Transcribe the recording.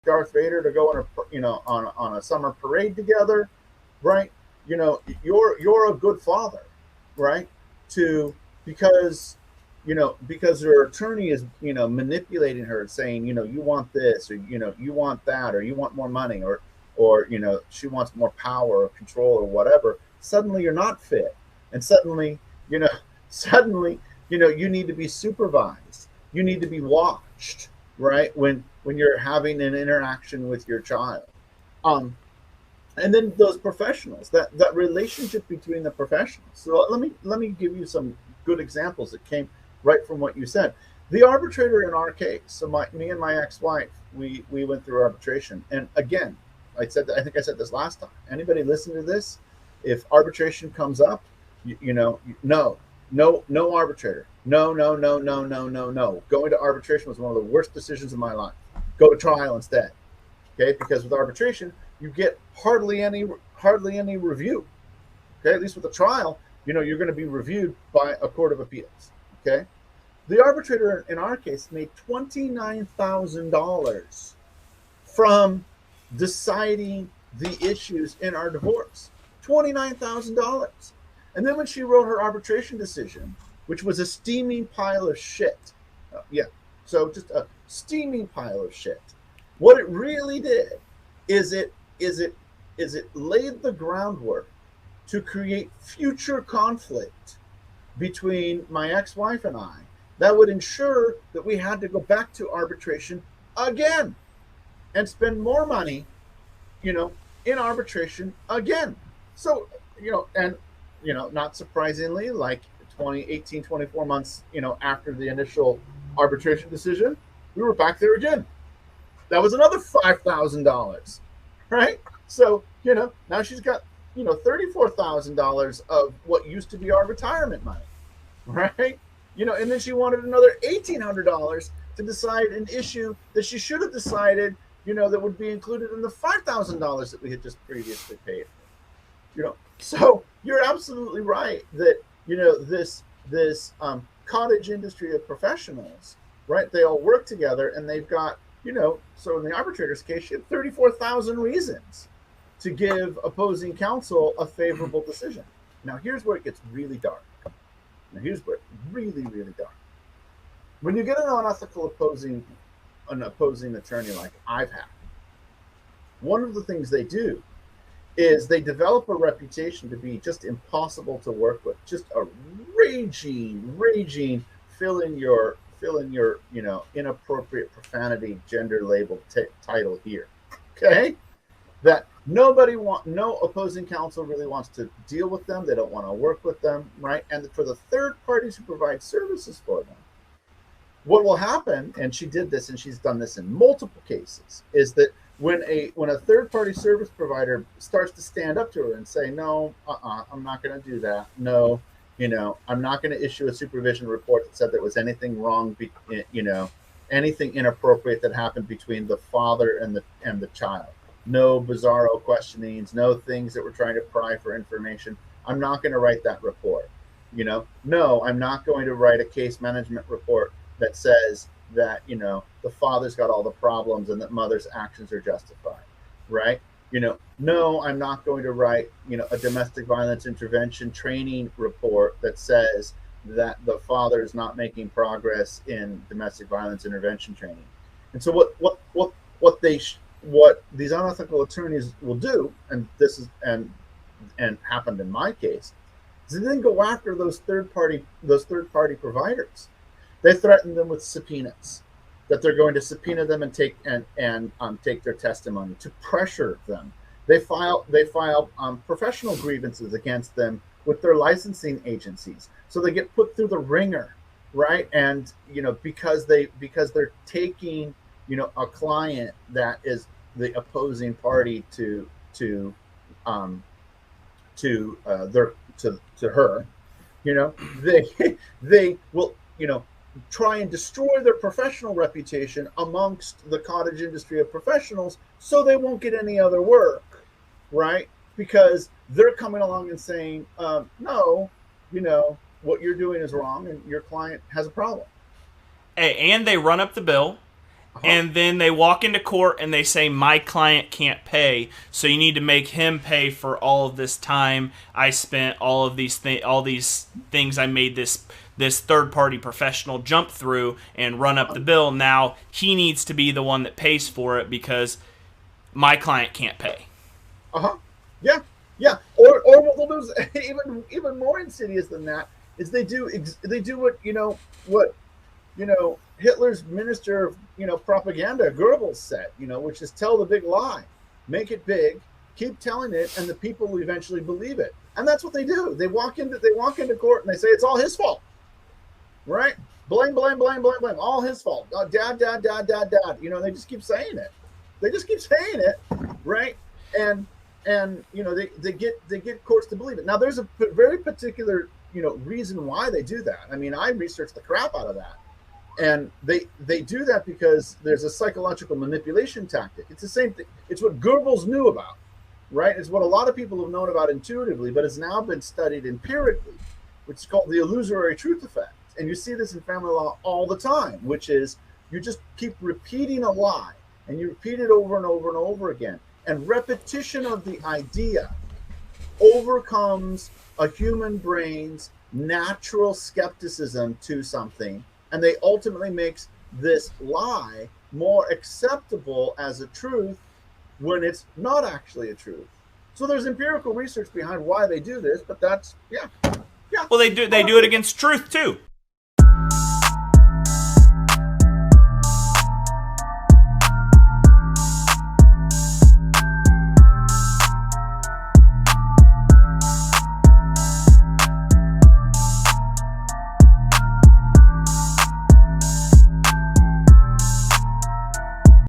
Darth Vader to go on on a summer parade together, right? You're a good father, right? To because because her attorney is manipulating her, saying you want this, or you want that, or you want more money, or she wants more power or control or whatever. Suddenly you're not fit, and suddenly you know suddenly you need to be supervised, you need to be watched, right? When you're having an interaction with your child. Um and then those professionals, that relationship between the professionals. So let me give you some good examples that came right from what you said. The arbitrator in our case, so me and my ex-wife, we went through arbitration. And again, I think I said this last time, anybody listen to this, if arbitration comes up, no, no arbitrator, no, no, no, no, no, no, no. Going to arbitration was one of the worst decisions of my life. Go to trial instead. Okay, because with arbitration you get hardly any review. Okay, at least with a trial, you're going to be reviewed by a court of appeals. Okay, the arbitrator in our case made $29,000 from deciding the issues in our divorce. $29,000. And then when she wrote her arbitration decision, which was a steaming pile of shit, yeah, so just a steaming pile of shit. What it really did is it laid the groundwork to create future conflict between my ex-wife and I that would ensure that we had to go back to arbitration again and spend more money, in arbitration again. So, and not surprisingly, like 24 months, after the initial arbitration decision, we were back there again. That was another $5,000, right? So now she's got $34,000 of what used to be our retirement money, right? And then she wanted another $1,800 to decide an issue that she should have decided, that would be included in the $5,000 that we had just previously paid. So you're absolutely right that this cottage industry of professionals, right? They all work together, and they've got so in the arbitrator's case, she had 34,000 reasons to give opposing counsel a favorable decision. Now, here's where it gets really dark. Now, here's where it really, really dark. When you get an opposing attorney like I've had, one of the things they do is they develop a reputation to be just impossible to work with, just a raging, fill in your inappropriate profanity gender labeled title here. Okay, that no opposing counsel really wants to deal with them. They don't want to work with them, right? And for the third parties who provide services for them, what will happen, and she did this and she's done this in multiple cases, is that when a third party service provider starts to stand up to her and say, no, I'm not going to do that. No, I'm not going to issue a supervision report that said there was anything wrong, anything inappropriate that happened between the father and the child. No bizarro questionings, no things that were trying to pry for information. I'm not going to write that report. No, I'm not going to write a case management report that says that the father's got all the problems and that mother's actions are justified, right? No, I'm not going to write a domestic violence intervention training report that says that the father is not making progress in domestic violence intervention training. And so what these unethical attorneys will do, and this is and happened in my case, is they then go after those third party providers. They threaten them with subpoenas, that they're going to subpoena them and take their testimony to pressure them. They file professional grievances against them with their licensing agencies, so they get put through the ringer, right? And because they're taking a client that is the opposing party to her, they will try and destroy their professional reputation amongst the cottage industry of professionals, so they won't get any other work, right? Because they're coming along and saying, no, what you're doing is wrong and your client has a problem. And they run up the bill, Uh-huh. And then they walk into court and they say my client can't pay, so you need to make him pay for all of this time I spent, all these things I made this third party professional jump through and run up the bill. Now he needs to be the one that pays for it because my client can't pay. Uh-huh. Yeah. Yeah. Or what they'll do is even more insidious than that is they do what Hitler's minister of propaganda Goebbels said, which is tell the big lie, make it big, keep telling it, and the people will eventually believe it. And that's what they do. They walk into court and they say it's all his fault, right? Blame, blame, blame, blame, blame, all his fault. Dad, dad, dad, dad, dad. They just keep saying it. They just keep saying it, right? And they get courts to believe it. Now there's a very particular reason why they do that. I mean, I researched the crap out of that, and they do that because there's a psychological manipulation tactic. It's the same thing. It's what Goebbels knew about, right? It's what a lot of people have known about intuitively, but it's now been studied empirically, which is called the illusory truth effect. And you see this in family law all the time, which is you just keep repeating a lie, and you repeat it over and over and over again. And repetition of the idea overcomes a human brain's natural skepticism to something, and they ultimately makes this lie more acceptable as a truth when it's not actually a truth. So there's empirical research behind why they do this, but that's yeah. Well, they do it against truth too.